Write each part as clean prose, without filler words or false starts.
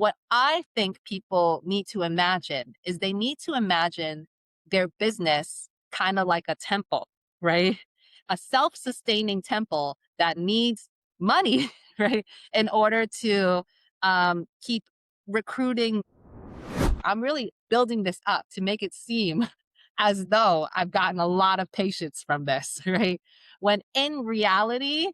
what I think people need to imagine is they need to imagine their business kind of like a temple, right? A self sustaining temple that needs money, right? In order to keep recruiting. I'm really building this up to make it seem as though I've gotten a lot of patience from this, right? When in reality,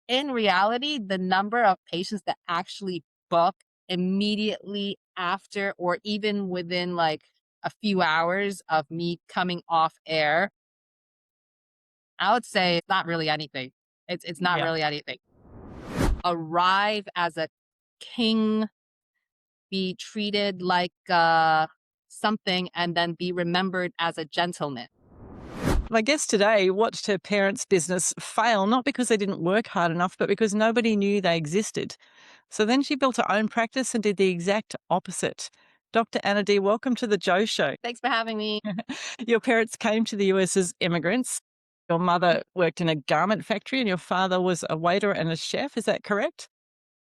the number of patients that actually book immediately after or even within like a few hours of me coming off air, I would say it's not really anything. It's not Yeah. really anything. Arrive as a king, be treated like something, and then be remembered as a gentleman. My guest today watched her parents' business fail, not because they didn't work hard enough, but because nobody knew they existed. So then she built her own practice and did the exact opposite. Dr. Anna D, welcome to the Joe Show. Thanks for having me. Your parents came to the US as immigrants. Your mother worked in a garment factory and your father was a waiter and a chef. Is that correct?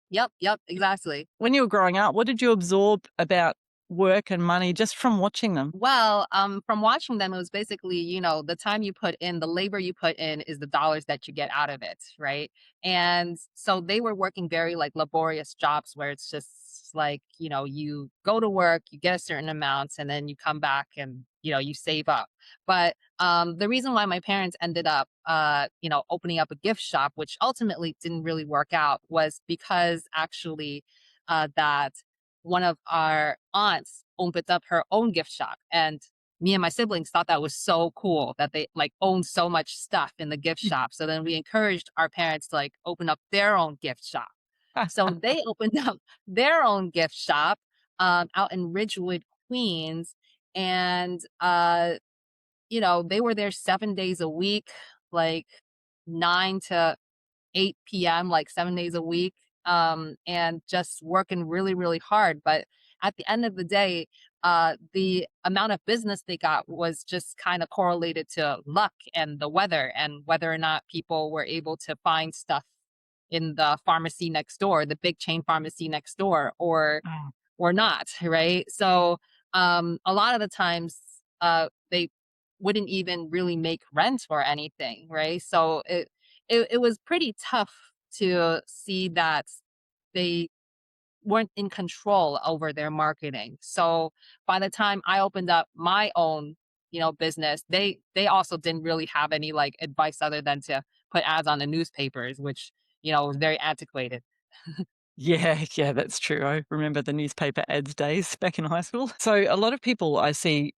Yep, exactly. When you were growing up, what did you absorb about work and money just from watching them? Well, from watching them, it was basically, the time you put in, the labor you put in is the dollars that you get out of it, right? And so they were working very like laborious jobs where it's just like, you go to work, you get a certain amount, and then you come back and, you save up. But the reason why my parents ended up, opening up a gift shop, which ultimately didn't really work out, was because actually that one of our aunts opened up her own gift shop, and me and my siblings thought that was so cool that they like owned so much stuff in the gift shop. So then we encouraged our parents to like open up their own gift shop. So they opened up their own gift shop out in Ridgewood, Queens, and they were there 7 days a week, like 9 to 8 p.m., like 7 days a week, and just working really, really hard. But at the end of the day, the amount of business they got was just kind of correlated to luck and the weather and whether or not people were able to find stuff in the pharmacy next door, the big chain pharmacy next door, or not, right? So a lot of the times they wouldn't even really make rent or anything, right? So it was pretty tough to see that they weren't in control over their marketing. So by the time I opened up my own, business, they also didn't really have any like advice other than to put ads on the newspapers, which, was very antiquated. Yeah, yeah, that's true. I remember the newspaper ads days back in high school. So a lot of people I see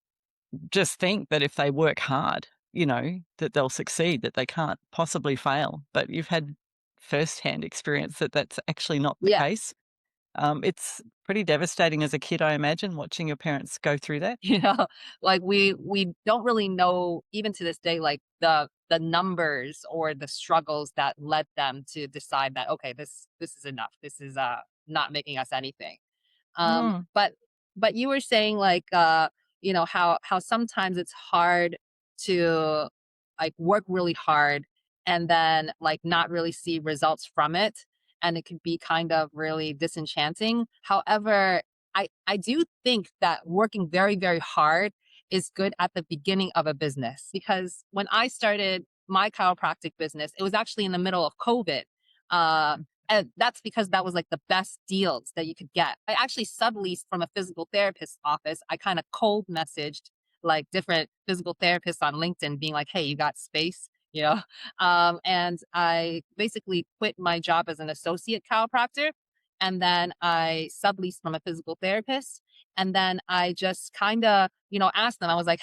just think that if they work hard, that they'll succeed, that they can't possibly fail. But you've had firsthand experience that that's actually not the Yeah. case. It's pretty devastating as a kid, I imagine, watching your parents go through that. you know like we don't really know even to this day like the numbers or the struggles that led them to decide that okay, this is enough, this is not making us anything. Mm. But you were saying like how sometimes it's hard to like work really hard and then like not really see results from it, and it could be kind of really disenchanting. However, I do think that working very, very hard is good at the beginning of a business, because when I started my chiropractic business, it was actually in the middle of COVID. Uh, and that's because that was like the best deals that you could get. I actually subleased from a physical therapist's office. I kind of cold messaged like different physical therapists on LinkedIn being like, hey, you got space? And I basically quit my job as an associate chiropractor. And then I subleased from a physical therapist. And then I just kind of, asked them, I was like,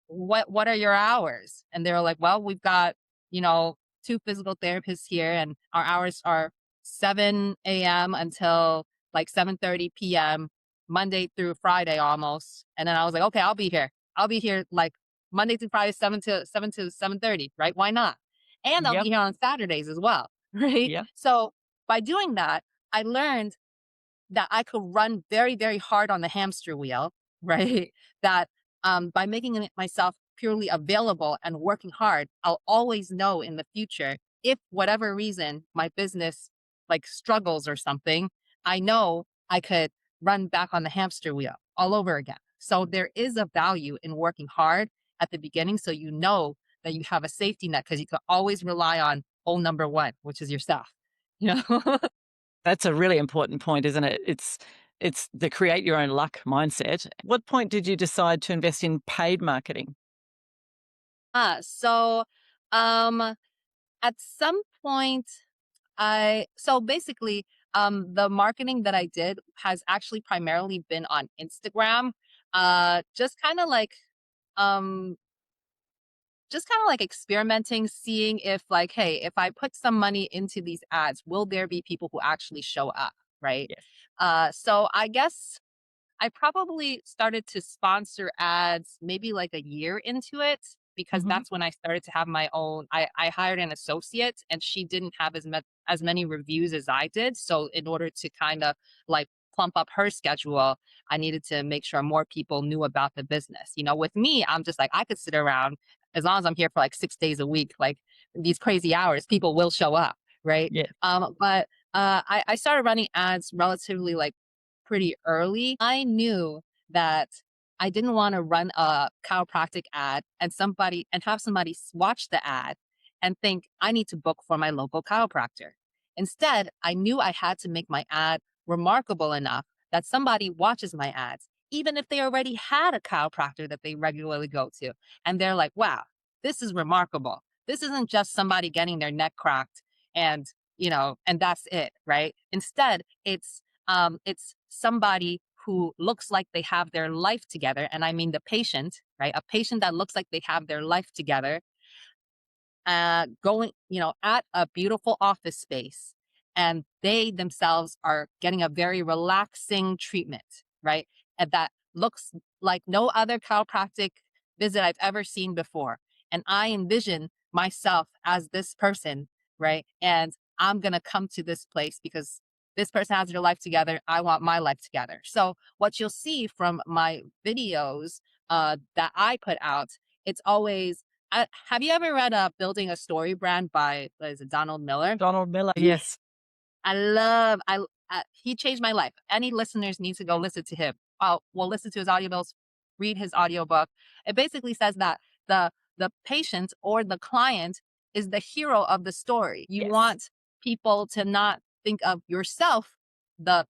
what are your hours? And they were like, well, we've got, two physical therapists here and our hours are 7 a.m. until like 7:30 p.m. Monday through Friday almost. And then I was like, okay, I'll be here. I'll be here like Monday through Friday, 7 to 7:30, right? Why not? And I'll be Yep, here on Saturdays as well, right? yep. So by doing that, I learned that I could run very, very hard on the hamster wheel, right? That by making it myself purely available and working hard, I'll always know in the future if whatever reason my business like struggles or something, I know I could run back on the hamster wheel all over again. So there is a value in working hard at the beginning so you know that you have a safety net because you can always rely on hole number one, which is yourself. You know? That's a really important point, isn't it? It's the create your own luck mindset. What point did you decide to invest in paid marketing? So um at some point so basically the marketing that I did has actually primarily been on Instagram. Just kind of like um experimenting, seeing if like, hey, if I put some money into these ads, will there be people who actually show up, right? Yes. So I guess I probably started to sponsor ads maybe like a year into it because Mhm. that's when I started to have my own. I hired an associate and she didn't have as many reviews as I did. So in order to kind of like plump up her schedule, I needed to make sure more people knew about the business. You know, with me, I'm just like I could sit around as long as I'm here for like 6 days a week, like these crazy hours, people will show up, right? Yes. But I started running ads relatively like pretty early. I knew that I didn't want to run a chiropractic ad and have somebody watch the ad and think I need to book for my local chiropractor. Instead, I knew I had to make my ad remarkable enough that somebody watches my ads, even if they already had a chiropractor that they regularly go to. And they're like, wow, this is remarkable. This isn't just somebody getting their neck cracked and, and that's it, right? Instead, it's somebody who looks like they have their life together. And I mean the patient, right? A patient that looks like they have their life together, going, at a beautiful office space, and they themselves are getting a very relaxing treatment, right? And that looks like no other chiropractic visit I've ever seen before. And I envision myself as this person, right? And I'm going to come to this place because this person has their life together. I want my life together. So, what you'll see from my videos that I put out, it's always have you ever read Building a Story Brand by what is it, Donald Miller? Donald Miller, He yes. I love he changed my life. Any listeners need to go listen to him. Oh, well, listen to his audiobooks, read his audiobook. It basically says that the patient or the client is the hero of the story. You Yes. want people to not think of yourself, the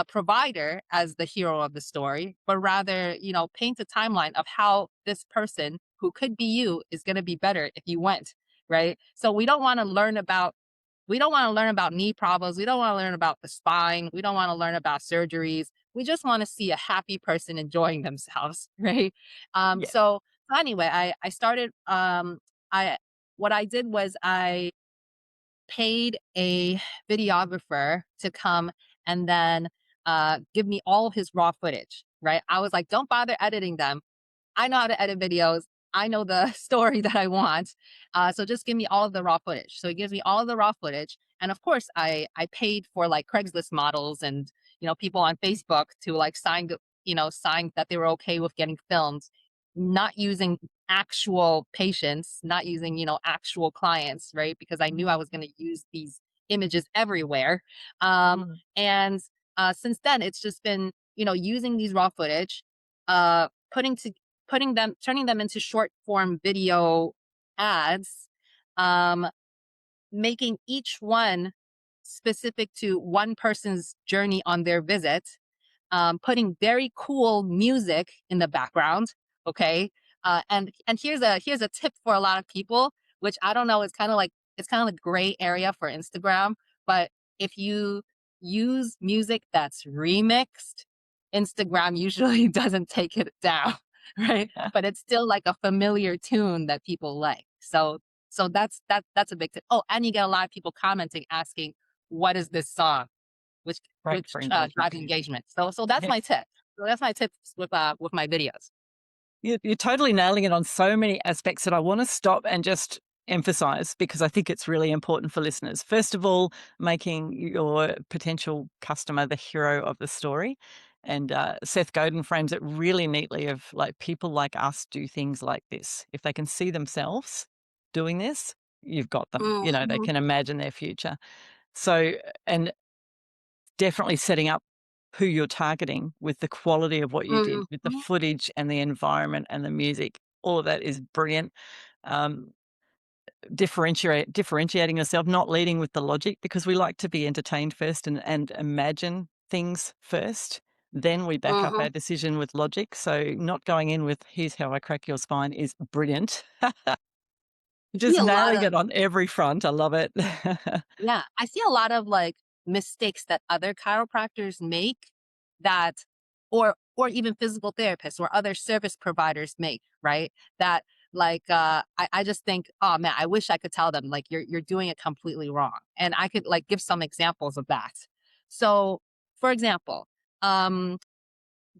provider, as the hero of the story, but rather, paint a timeline of how this person who could be you is going to be better if you went, right? So we don't want to learn about knee problems. We don't want to learn about the spine. We don't want to learn about surgeries. We just want to see a happy person enjoying themselves, right? Yeah. So anyway, I started. I What I did was I paid a videographer to come and then give me all his raw footage. Right? I was like, don't bother editing them. I know how to edit videos. I know the story that I want. So just give me all of the raw footage. So he gives me all of the raw footage. And of course, I paid for like Craigslist models and, people on Facebook to like sign that they were okay with getting filmed, not using actual patients, not using, actual clients, right? Because I knew I Mhm. was going to use these images everywhere. And since then, it's just been, using these raw footage, putting to turning them into short form video ads, um, making each one specific to one person's journey on their visit, putting very cool music in the background. Okay, and here's a tip for a lot of people, which I don't know. It's kind of like gray area for Instagram, but if you use music that's remixed, Instagram usually doesn't take it down, right? But it's still like a familiar tune that people like. So that's a big tip. Oh, and you get a lot of people commenting asking, "What is this song?" which Great which for engagement. drives engagement. So that's my Yes. tip. So that's my tips with my videos. You're totally nailing it on so many aspects that I want to stop and just emphasize because I think it's really important for listeners. First of all, making your potential customer the hero of the story. And Seth Godin frames it really neatly of like people like us do things like this. If they can see themselves doing this, you've got them. You know, they Mhm. can imagine their future. So, and definitely setting up who you're targeting with the quality of what you did, with the Mhm. footage and the environment and the music. All of that is brilliant. Um, differentiating yourself, not leading with the logic, because we like to be entertained first and imagine things first. Then we back up Mhm. our decision with logic. So not going in with "here's how I crack your spine" is brilliant. See Just a lot nailing of it on every front. I love it. Yeah, I see a lot of like mistakes that other chiropractors make that or even physical therapists or other service providers make, right? That I just think, oh man, I wish I could tell them like you're doing it completely wrong. And I could like give some examples of that. So for example, um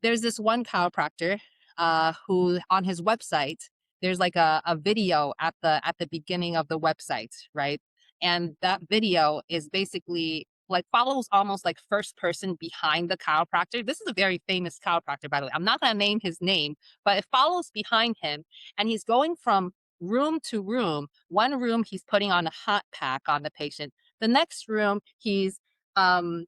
there's this one chiropractor who on his website there's like a video at the beginning of the website, right? And that video is basically like follows almost like first person behind the chiropractor. This is a very famous chiropractor, by the way. I'm not going to name his name, but it follows behind him, and he's going from room to room. One room he's putting on a hot pack on the patient. The next room he's um,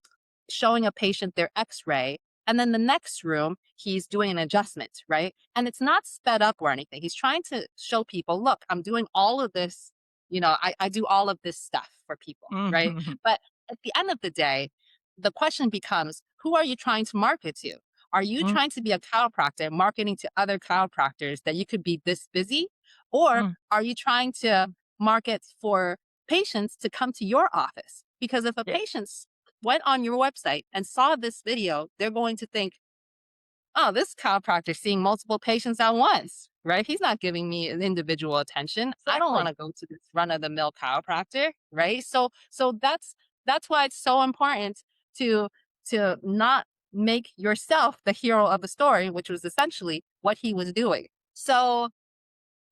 showing a patient their X-ray, and then the next room, he's doing an adjustment, right? And it's not sped up or anything. He's trying to show people, look, I'm doing all of this, I do all of this stuff for people, right? Mhm. But at the end of the day, the question becomes, who are you trying to market to? Are you Mm, trying to be a chiropractor marketing to other chiropractors that you could be this busy? Or mm, are you trying to market for patients to come to your office? Because if a yeah, patient went on your website and saw this video, they're going to think, oh, this chiropractor is seeing multiple patients at once, right? He's not giving me an individual attention. I don't want exactly. to go to this run of the mill chiropractor, right? So that's why it's so important to not make yourself the hero of the story, which was essentially what he was doing. So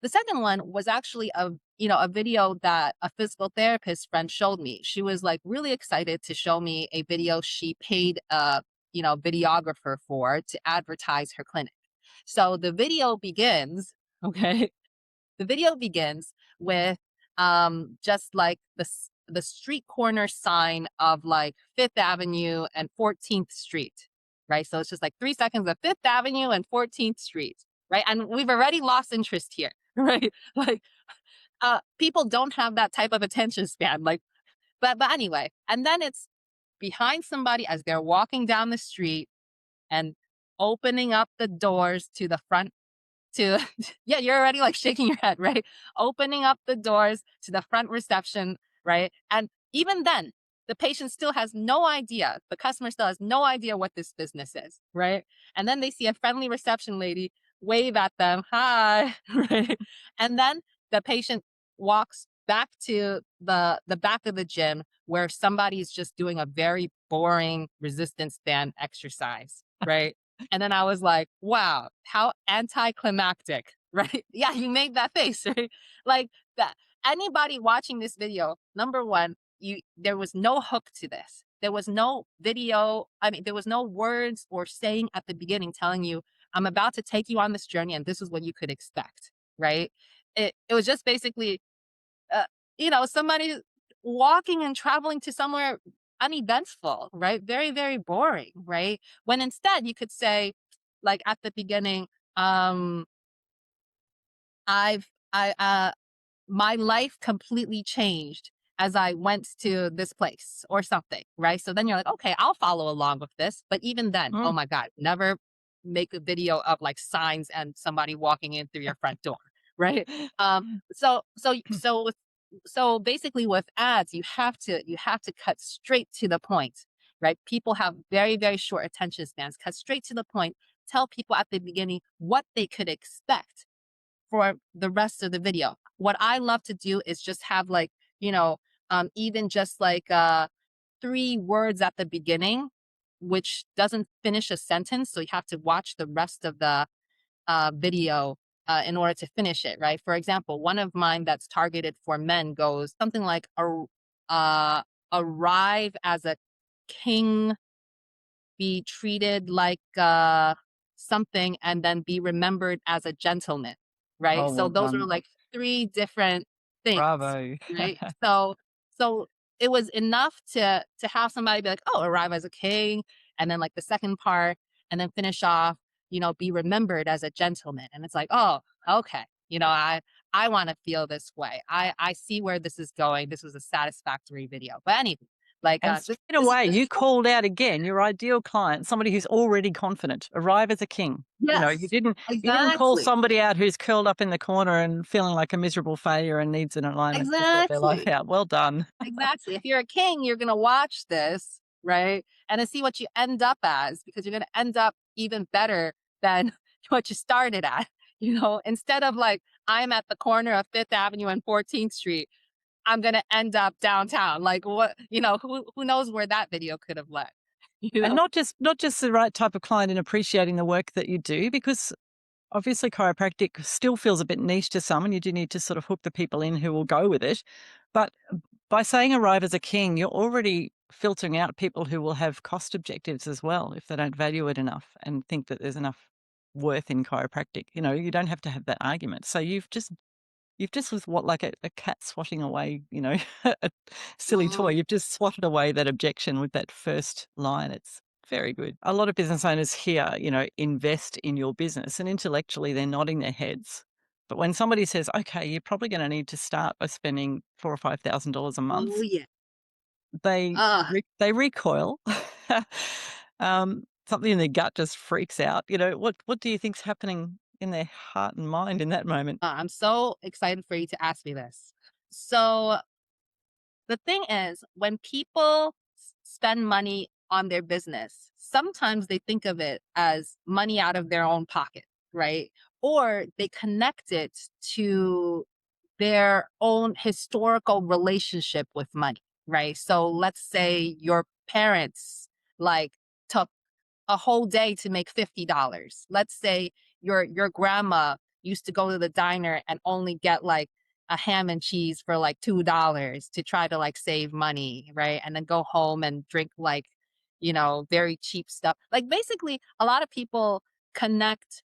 the second one was actually a video that a physical therapist friend showed me. She was like really excited to show me a video she paid a videographer for to advertise her clinic. So the video begins, okay? The video begins with just like the street corner sign of like Fifth Avenue and 14th Street, right? So it's just like 3 seconds of Fifth Avenue and 14th Street, right? And we've already lost interest here, right? Like people don't have that type of attention span. Like, but anyway, and then it's behind somebody as they're walking down the street and opening up the doors to the front to yeah, you're already like shaking your head, right? Opening up the doors to the front reception, right? And even then, the patient still has no idea, the customer still has no idea what this business is, right? And then they see a friendly reception lady wave at them, hi, right? And then the patient walks back to the back of the gym where somebody's just doing a very boring resistance band exercise, right? And then I was like, wow, how anticlimactic, right? Yeah, you made that face, right? Like that. Anybody watching this video, number one, there was no hook to this. There was no video. I mean, there was no words or saying at the beginning telling you, I'm about to take you on this journey and this is what you could expect, right? It was just basically uh, somebody walking and traveling to somewhere uneventful, right? Very, very boring, right? When instead you could say, like at the beginning, um, I my life completely changed as I went to this place or something, right? So then you're like, okay, I'll follow along with this. But even then, oh Mm. my God, never make a video of like signs and somebody walking in through your front door, right? So basically with ads, you have to cut straight to the point, right? People have very, very short attention spans. Cut straight to the point. Tell people at the beginning what they could expect for the rest of the video. What I love to do is just have like, even just like 3 words at the beginning, which doesn't finish a sentence. So you have to watch the rest of the video in order to finish it, right? For example, one of mine that's targeted for men goes something like, uh, arrive as a king, be treated like something, and then be remembered as a gentleman, right? Oh, So well those are done. like 3 different things, Bravo. right? So it was enough to have somebody be like, oh, arrive as a king, and then like the second part, and then finish off, be remembered as a gentleman. And it's like, oh, okay, I want to feel this way. I see where this is going. This was a satisfactory video. But anyway, like And this straight this is away, this you is called out again your ideal client, somebody who's already confident, arrive as a king. You know, yes, you didn't call exactly. somebody out who's curled up in the corner and feeling like a miserable failure and needs an alignment to sort their life Exactly. out. Well done. Exactly. If you're a king, you're going to watch this, right? And to see what you end up as, because you're going to end up even better than what you started at. Instead of like, I'm at the corner of Fifth Avenue and 14th Street, I'm going to end up downtown. Like, what, who knows where that video could have led, you And know? not just the right type of client in appreciating the work that you do, because obviously chiropractic still feels a bit niche to some, and you do need to sort of hook the people in who will go with it. But by saying arrive as a king, you're already filtering out people who will have cost objectives as well if they don't value it enough and think that there's enough worth in chiropractic. You know, you don't have to have that argument. So you've just with what like a cat swatting away, a silly toy. Mhm. You've just swatted away that objection with that first line. It's very good. A lot of business owners here, invest in your business and intellectually they're nodding their heads. But when somebody says, okay, you're probably going to need to start by spending $4,000 or $5,000 a Oh, month, yeah. they Uh, they recoil. Something in their gut just freaks out. What do you think's happening in their heart and mind in that moment? I'm so excited for you to ask me this. So, the thing is, when people spend money on their business, sometimes they think of it as money out of their own pocket, right? Or they connect it to their own historical relationship with money, right? So let's say your parents like took a whole day to make $50. Let's say your grandma used to go to the diner and only get like a ham and cheese for like $2 to try to like save money, right? And then go home and drink like, very cheap stuff. Like basically a lot of people connect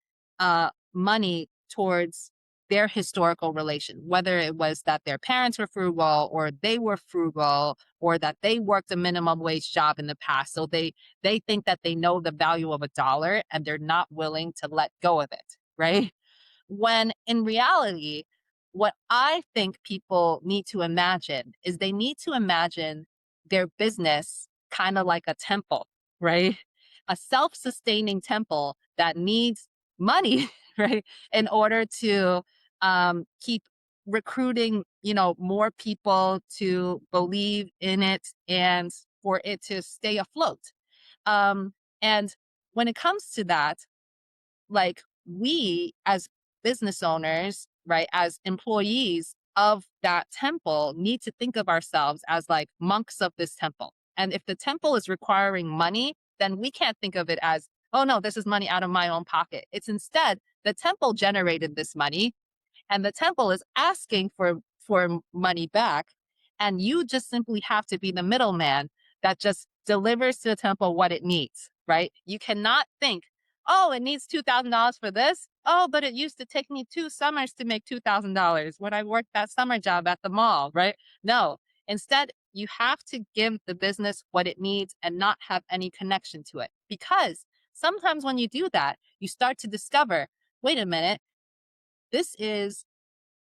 money towards their historical relation, whether it was that their parents were frugal or they were frugal or that they worked a minimum wage job in the past. So they think that they know the value of a dollar and they're not willing to let go of it, right? When in reality, what I think people need to imagine is they need to imagine their business kind of like a temple, right? A self sustaining temple that needs money, right? In order to keep recruiting, more people to believe in it and for it to stay afloat. And when it comes to that, like we as business owners, right, as employees of that temple need to think of ourselves as like monks of this temple. And if the temple is requiring money, then we can't think of it as, oh no, this is money out of my own pocket. It's instead the temple generated this money and the temple is asking for money back, and you just simply have to be the middleman that just delivers to the temple what it needs, right? You cannot think, oh, it needs $2,000 for this. Oh, but it used to take me 2 summers to make $2,000 when I worked that summer job at the mall, right? No, instead you have to give the business what it needs and not have any connection to it, because sometimes when you do that you start to discover, wait a minute, this is,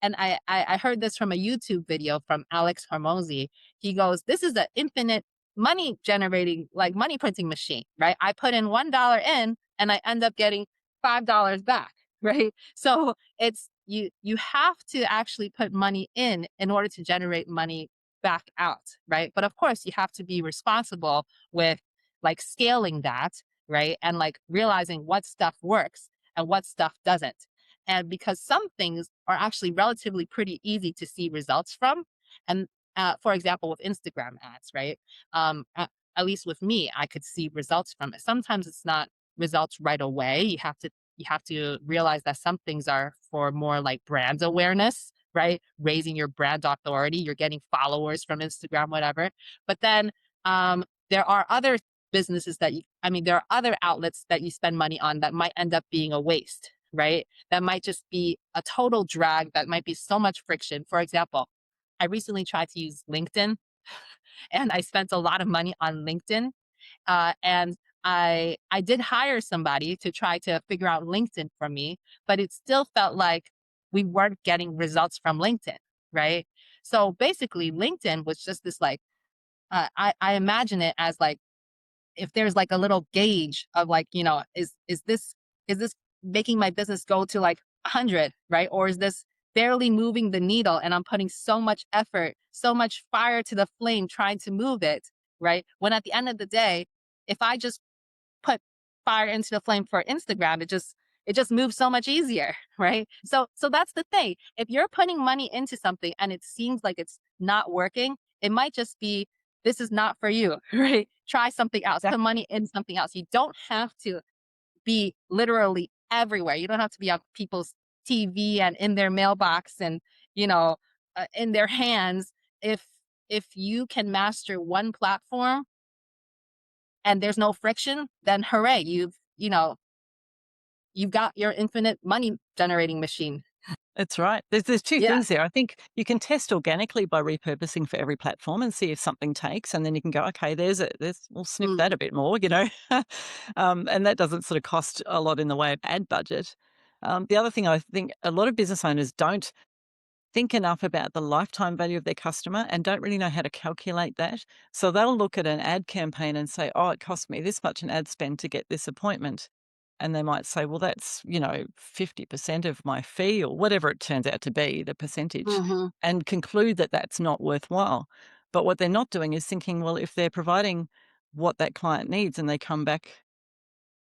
and I heard this from a YouTube video from Alex Hormozy. He goes, "This is an infinite money generating, like money printing machine, right? I put in $1 in, and I end up getting $5 back, right? So it's you have to actually put money in order to generate money back out, right? But of course, you have to be responsible with like scaling that, right? And like realizing what stuff works and what stuff doesn't. And because some things are actually relatively pretty easy to see results from. And for example, with Instagram ads, right? At least with me, I could see results from it. Sometimes it's not results right away. You have to realize that some things are for more like brand awareness, right? Raising your brand authority. You're getting followers from Instagram, whatever. But then there are other businesses there are other outlets that you spend money on that might end up being a waste, right? That might just be a total drag, that might be so much friction. For example, I recently tried to use LinkedIn and I spent a lot of money on LinkedIn. And I did hire somebody to try to figure out LinkedIn for me, but it still felt like we weren't getting results from LinkedIn, right? So basically, LinkedIn was just this like I imagine it as like if there's like a little gauge of like, is this making my business go to like 100, right? Or is this barely moving the needle and I'm putting so much effort, so much fire to the flame trying to move it, right? When at the end of the day, if I just put fire into the flame for Instagram, it just moves so much easier, right? So that's the thing. If you're putting money into something and it seems like it's not working, it might just be this is not for you, right? Try something else. Put money in something else. You don't have to be literally everywhere. You don't have to be on people's TV and in their mailbox and you know in their hands. If if you can master one platform and there's no friction, then hooray, you've got your infinite money generating machine. That's right. There's 2 Yeah. things there. I think you can test organically by repurposing for every platform and see if something takes, and then you can go, "Okay, there's it. There's we'll snip that Mhm. a bit more," you know? And that doesn't sort of cost a lot in the way of ad budget. The other thing I think a lot of business owners don't think enough about the lifetime value of their customer and don't really know how to calculate that. So they'll look at an ad campaign and say, "Oh, it cost me this much an ad spend to get this appointment." And they might say, "Well, that's, 50% of my fee," or whatever it turns out to be, the percentage, Mhm. and conclude that that's not worthwhile. But what they're not doing is thinking, well, if they're providing what that client needs and they come back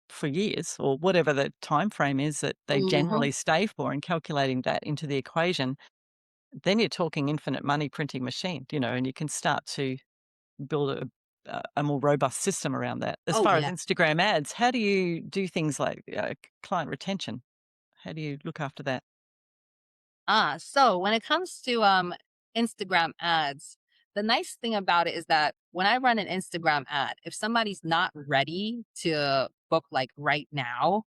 for years or whatever the time frame is that they Mhm. generally stay for, and calculating that into the equation, then you're talking infinite money printing machine, and you can start to build a more robust system around that. As Oh far as yeah. Instagram ads, how do you do things like, client retention? How do you look after that? So when it comes to Instagram ads, the nice thing about it is that when I run an Instagram ad, if somebody's not ready to book like right now,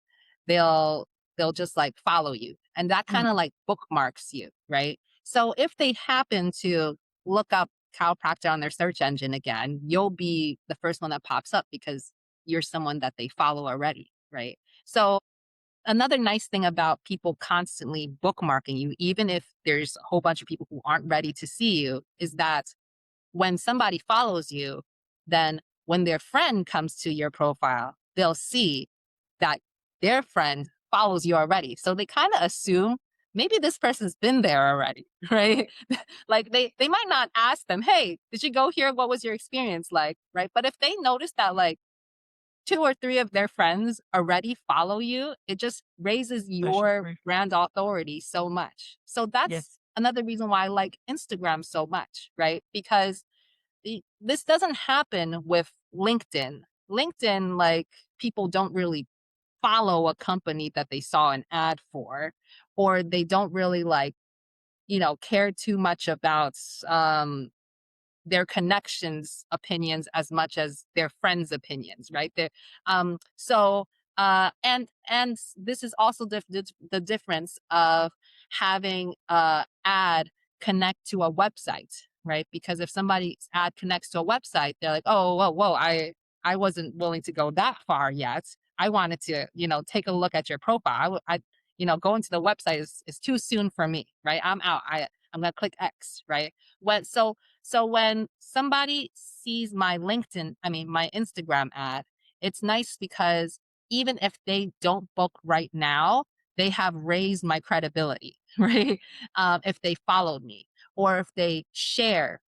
they'll they'll just like follow you. And that Mm, kind of like bookmarks you, right? So if they happen to look up chiropractor on their search engine again, you'll be the first one that pops up because you're someone that they follow already, right? So another nice thing about people constantly bookmarking you, even if there's a whole bunch of people who aren't ready to see you, is that when somebody follows you, then when their friend comes to your profile, they'll see that their friend follows you already. So they kind of assume maybe this person's been there already, right? Like they might not ask them, "Hey, did you go here? What was your experience like?" Right? But if they notice that like 2 or 3 of their friends already follow you, it just raises social your proof. brand authority so much. So that's Yes. another reason why I like Instagram so much, right? Because this doesn't happen with LinkedIn. LinkedIn, like people don't really follow a company that they saw an ad for, or they don't really like, care too much about their connections opinions as much as their friends opinions, right there. And this is also the difference of having ad connect to a website, right? Because if somebody's ad connects to a website, they're like, oh whoa, I wasn't willing to go that far yet. I wanted to take a look at your profile. Going to the website is too soon for me, right? I'm out. I'm gonna click X, right? So when somebody sees my Instagram ad, it's nice because even if they don't book right now, they have raised my credibility, right? If they followed me or if they share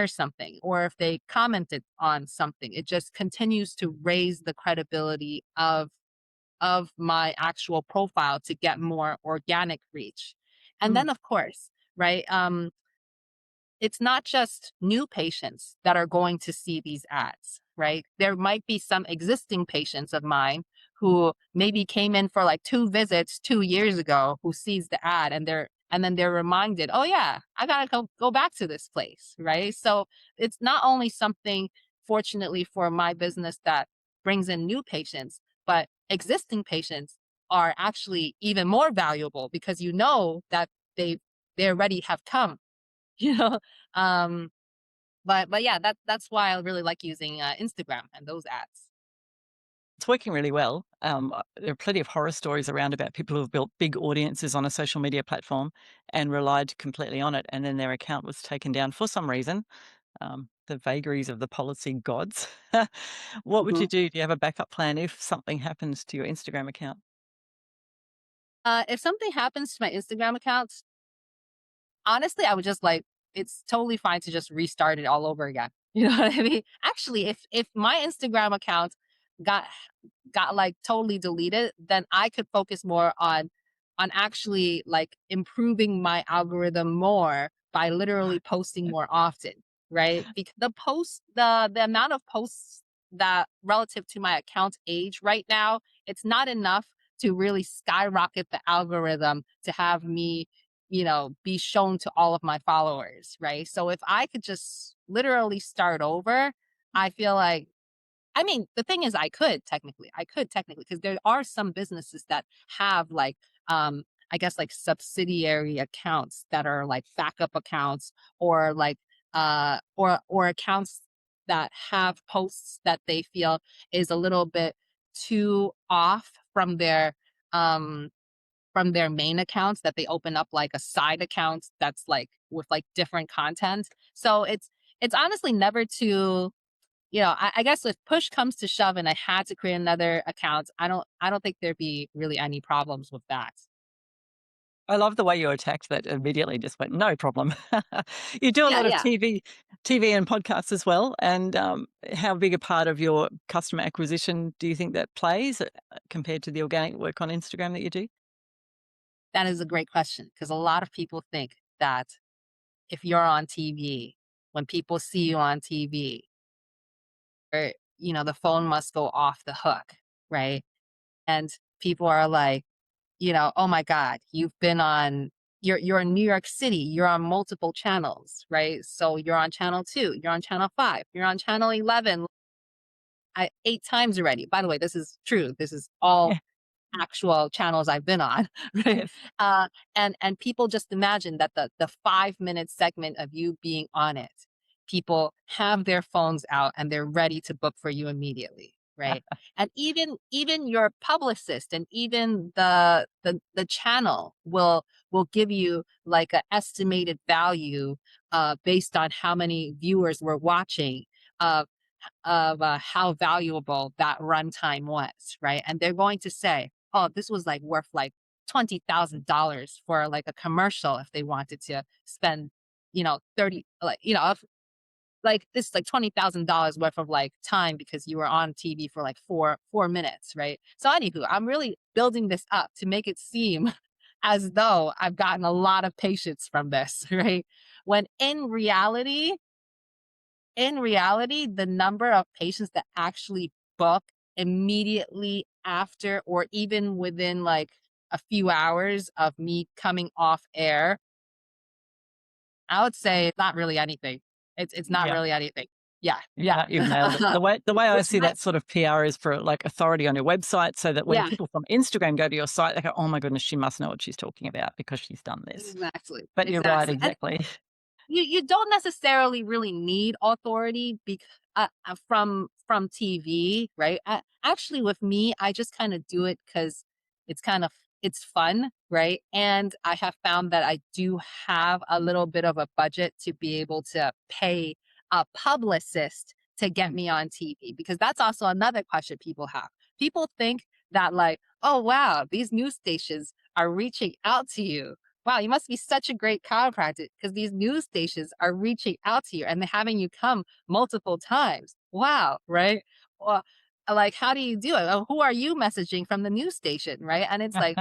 something or if they commented on something, it just continues to raise the credibility of my actual profile to get more organic reach. And Mm, then of course, right? It's not just new patients that are going to see these ads, right? There might be some existing patients of mine who maybe came in for like 2 visits 2 years ago who sees the ad and then they're reminded, oh yeah, I gotta go back to this place, right? So it's not only something, fortunately for my business, that brings in new patients, but existing patients are actually even more valuable because you know that they already have come. you know um but yeah, that's why I really like using Instagram and those ads. It's working really well. There are plenty of horror stories around about people who have built big audiences on a social media platform and relied completely on it, and then their account was taken down for some reason. The vagaries of the policy gods. What would you Mhm. do? Do you have a backup plan if something happens to your Instagram account? If something happens to my Instagram account, honestly, I would just like it's totally fine to just restart it all over again. You know what I mean? Actually, if my Instagram account got like totally deleted, then I could focus more on actually like improving my algorithm more by literally posting more often, right? Because the amount of posts that relative to my account age right now, it's not enough to really skyrocket the algorithm to have me, be shown to all of my followers, right? So if I could just literally start over, I feel like I mean, the thing is I could technically, because there are some businesses that have like, I guess like subsidiary accounts that are like backup accounts or like, or accounts that have posts that they feel is a little bit too off um, from their main accounts that they open up like a side account that's like with like different content. So it's honestly never too I guess if push comes to shove and I had to create another account, I don't think there'd be really any problems with that. I love the way you attacked that immediately, just went, "No problem." You do a Yeah, lot of yeah. TV and podcasts as well, and, how big a part of your customer acquisition do you think that plays, compared to the organic work on Instagram that you do? That is a great question because a lot of people think that if you're on TV, when people see you on TV, or the phone must go off the hook, right? And people are like, "Oh my God, you're in New York City, you're on multiple channels, right? So you're on channel 2, you're on channel 5, you're on channel 11 8 times already." By the way, this is true. This is all actual channels I've been on, right? Yes. And people just imagine that the 5-minute segment of you being on it, people have their phones out and they're ready to book for you immediately, right? And even your publicist and even the channel will give you like an estimated value based on how many viewers were watching. Uh, of how valuable that runtime was, right? And they're going to say, "Oh, this was like worth like $20,000 for like a commercial if they wanted to spend, 30, like, if, like this is like $20,000 worth of like time because you were on TV for like 4 minutes, right?" So, anywho, I'm really building this up to make it seem as though I've gotten a lot of patience from this, right? When in reality, the number of patients that actually book immediately after or even within like a few hours of me coming off air, I would say it's not really anything. It's not Yeah. really anything. Yeah, yeah. Yeah, you've nailed it. The way I Which see might that sort of PR is for, like, authority on your website so that when yeah, people from Instagram go to your site, they go, "Oh my goodness, she must know what she's talking about because she's done this." exactly, But you're right, exactly. And exactly. you don't necessarily really need authority from TV, right? Actually, with me, I just kind of do it because it's kind of it's fun, right? And I have found that I do have a little bit of a budget to be able to pay a publicist to get me on TV because that's also another question people have. People think that like, oh wow, these news stations are reaching out to you. Wow, you must be such a great chiropractor because these news stations are reaching out to you and they're having you come multiple times. Wow, right? Well, like, how do you do it? Who are you messaging from the news station, right? And it's like,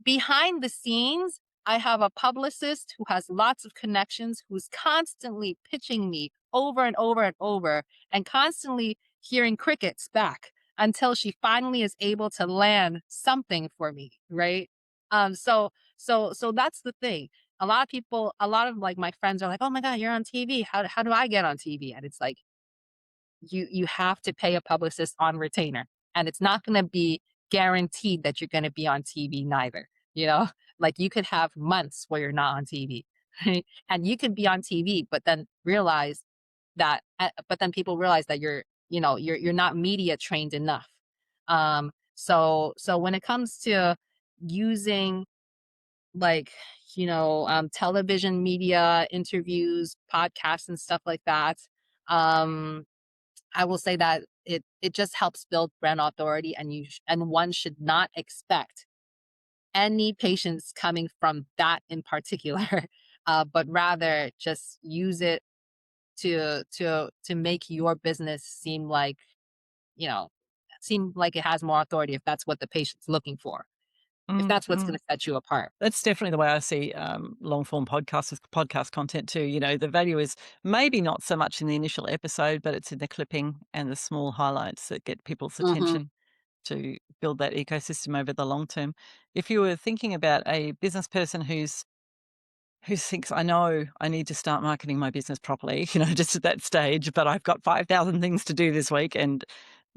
behind the scenes, I have a publicist who has lots of connections, who's constantly pitching me over and over and over, and constantly hearing crickets back until she finally is able to land something for me, right? So that's the thing. A lot of like my friends are like, "Oh my God, you're on TV. How do I get on TV?" And it's like, you have to pay a publicist on retainer, and it's not going to be guaranteed that you're going to be on TV neither. You know, like you could have months where you're not on TV, right? And you could be on TV, but then realize but then people realize that you're not media trained enough. So when it comes to using like television media, interviews, podcasts, and stuff like that, um, I will say that it just helps build brand authority, and and one should not expect any patients coming from that in particular, but rather just use it to make your business you know seem like it has more authority, if that's what the patient's looking for, if Mm, that's what's going mm. to set you apart. That's definitely the way I see, long form podcasts with podcast content too. You know, the value is maybe not so much in the initial episode, but it's in the clipping and the small highlights that get people's Hmm. attention to build that ecosystem over the long term. If you were thinking about a business person who thinks, I know I need to start marketing my business properly, you know, just at that stage, but I've got 5,000 things to do this week and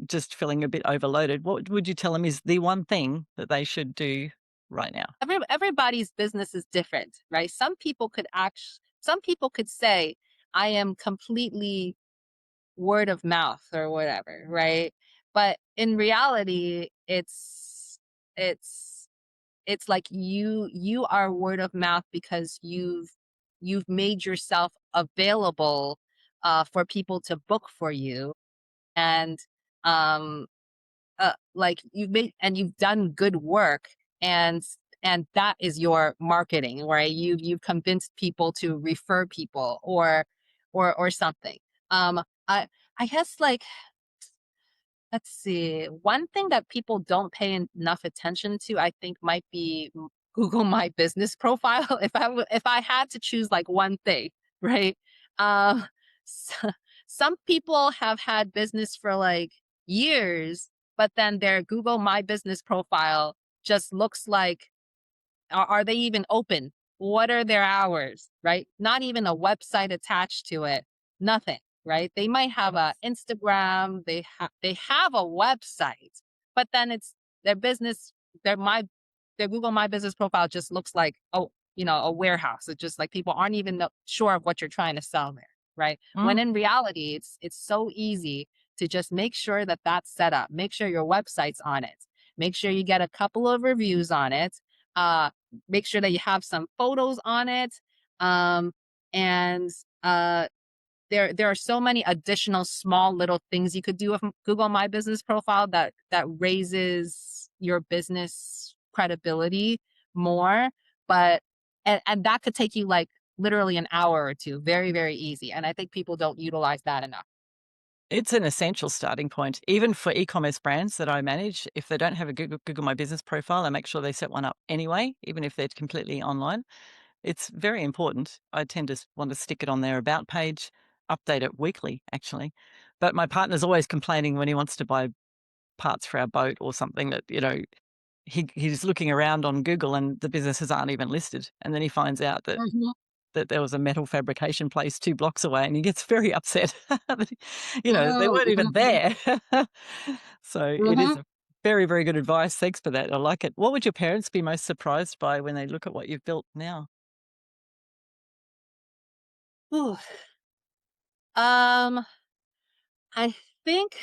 just feeling a bit overloaded, what would you tell them is the one thing that they should do right now? Everybody's business is different, right? Some people could say, I am completely word of mouth or whatever, right? But in reality, it's it's like you are word of mouth because you've made yourself available for people to book for you, and um like you've done good work, and that is your marketing, right? You've convinced people to refer people, or something. um i I guess, like, let's see. One thing that people don't pay enough attention to, I think, might be Google My Business profile. If I had to choose like one thing, right? Um, s- some people have had business for like years, but then their Google My Business profile just looks like, are they even open? What are their hours? Right? Not even a website attached to it. Nothing. Right? They might have a Instagram. They have a website, but then it's their business. Their my their Google My Business profile just looks like, a warehouse. It's just like people aren't even sure of what you're trying to sell there. Right? When Mm. in reality, it's so easy to just make sure that that's set up. Make sure your website's on it. Make sure you get a couple of reviews on it. Uh, Make sure that you have some photos on it. Um, and there are so many additional small little things you could do with Google My Business profile that raises your business credibility more. But and that could take you like literally an hour or two, very, very easy. And I think people don't utilize that enough. It's an essential starting point, even for e-commerce brands that I manage. If they don't have a Google My Business profile, I make sure they set one up anyway, even if they're completely online. It's very important. I tend to want to stick it on their about page, update it weekly, actually. But my partner's always complaining when he wants to buy parts for our boat or something that, you know, he's looking around on Google and the businesses aren't even listed. And then he finds out Mhm. that there was a metal fabrication place 2 blocks away, and he gets very upset. You know, they Mm, weren't even mhm, there. So it is mhm. a very, very good advice. Thanks for that. I like it. What would your parents be most surprised by when they look at what you've built now? Ooh. Um, I think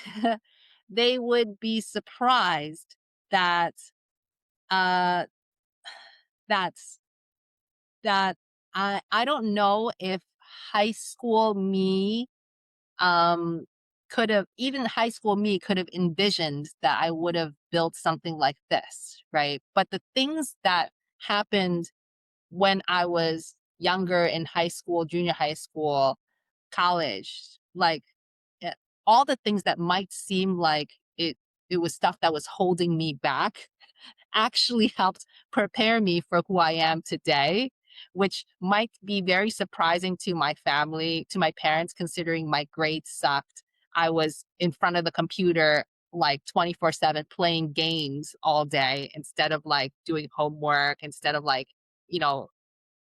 they would be surprised that uh that's that I don't know if high school me um high school me could have envisioned that I would have built something like this, right? But the things that happened when I was younger in high school, junior high school, college, like, eh, all the things that might seem like it was stuff that was holding me back actually helped prepare me for who I am today, which might be very surprising to my family, to my parents, considering my grades sucked. I was in front of the computer like 24/7 playing games all day instead of like doing homework, instead of like, you know,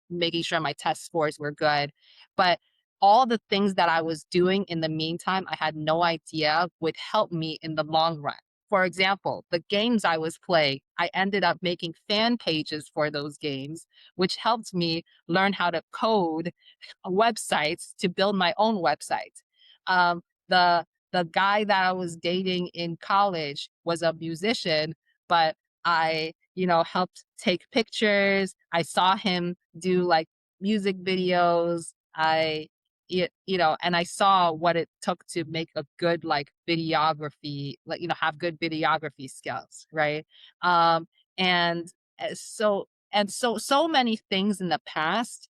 making sure my test scores were good. But all the things that I was doing in the meantime, I had no idea would help me in the long run. For example, the games I was playing, I ended up making fan pages for those games, which helped me learn how to code websites to build my own website. Um, the the guy that I was dating in college was a musician, but I, helped take pictures. I saw him do like music videos. And I saw what it took to make a good like videography, like, have good videography skills, right? Um, and so many things in the past,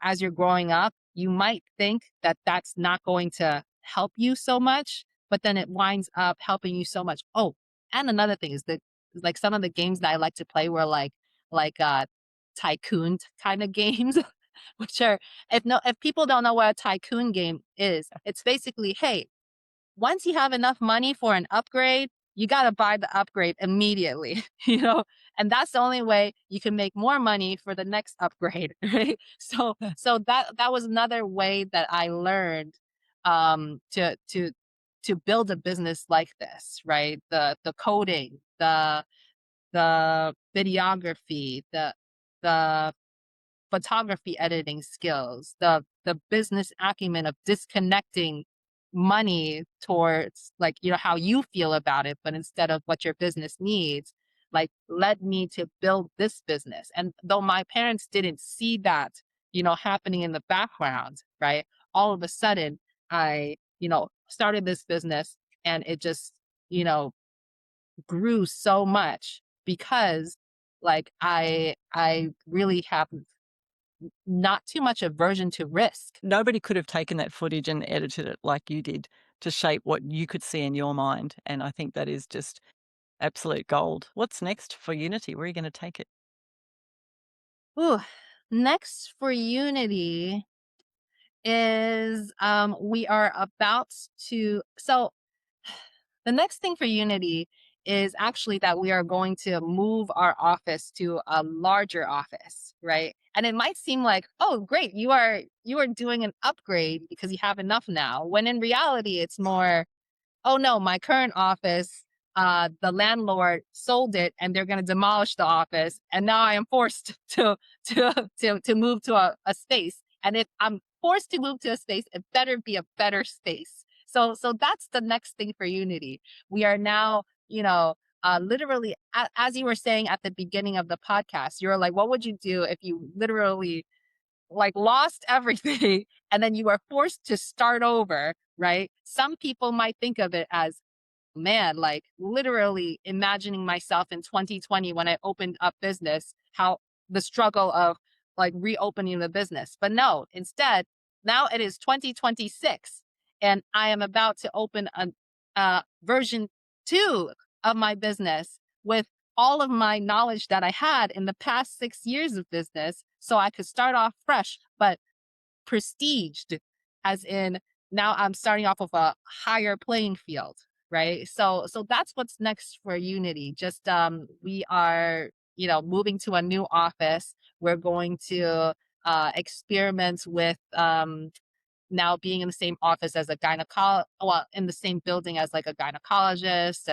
as you're growing up, you might think that that's not going to help you so much, but then it winds up helping you so much. Oh, and another thing is that like some of the games that I like to play were like tycoon kind of games, which are if people don't know what a tycoon game is, it's basically, hey, once you have enough money for an upgrade, you got to buy the upgrade immediately, and that's the only way you can make more money for the next upgrade, right? So that was another way that I learned to build a business like this, right? The coding, the videography, the photography editing skills, the business acumen of disconnecting money towards like, how you feel about it, but instead of what your business needs, like led me to build this business. And though my parents didn't see that, happening in the background, right? All of a sudden I, started this business and it just, you know, grew so much because like I really have not too much aversion to risk. Nobody could have taken that footage and edited it like you did to shape what you could see in your mind, and I think that is just absolute gold. What's next for Unity? Where are you gonna take it? Ooh, next for Unity is we are about to so the next thing for Unity is actually that we are going to move our office to a larger office, right? And it might seem like, oh, great, you are doing an upgrade because you have enough now. When in reality, it's more, oh no, my current office, the landlord sold it and they're going to demolish the office, and now I am forced to move to a space. And if I'm forced to move to a space, it better be a better space. So that's the next thing for Unity. We are now, literally, as you were saying at the beginning of the podcast, you were like, what would you do if you literally like lost everything and then you are forced to start over, right? Some people might think of it as, man, like literally imagining myself in 2020 when I opened up business, how the struggle of like reopening the business. But no, instead, now it is 2026 and I am about to open a version 2 of my business with all of my knowledge that I had in the past 6 years of business so I could start off fresh, but prestiged, as in now I'm starting off of a higher playing field, right? So that's what's next for Unity. Just we are, moving to a new office. We're going to experiment with now being in the same office as a well, in the same building as like a gynecologist,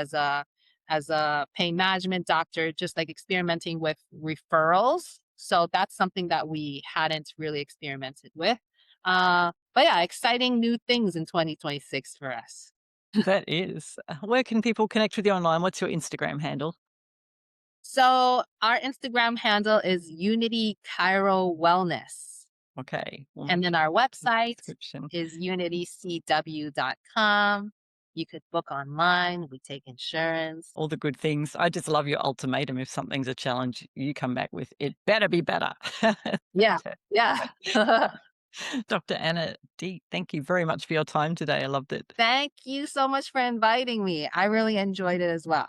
as a pain management doctor, just like experimenting with referrals. So that's something that we hadn't really experimented with. But yeah, exciting new things in 2026 for us. That is. Where can people connect with you online? What's your Instagram handle? So our Instagram handle is Unity Chiro Wellness. Okay, we'll And make then sure our in the website description. is unitycw.com. You could book online. We take insurance. All the good things. I just love your ultimatum. If something's a challenge, you come back with, "It better be better." Yeah. Yeah. Dr. Anna D, thank you very much for your time today. I loved it. Thank you so much for inviting me. I really enjoyed it as well.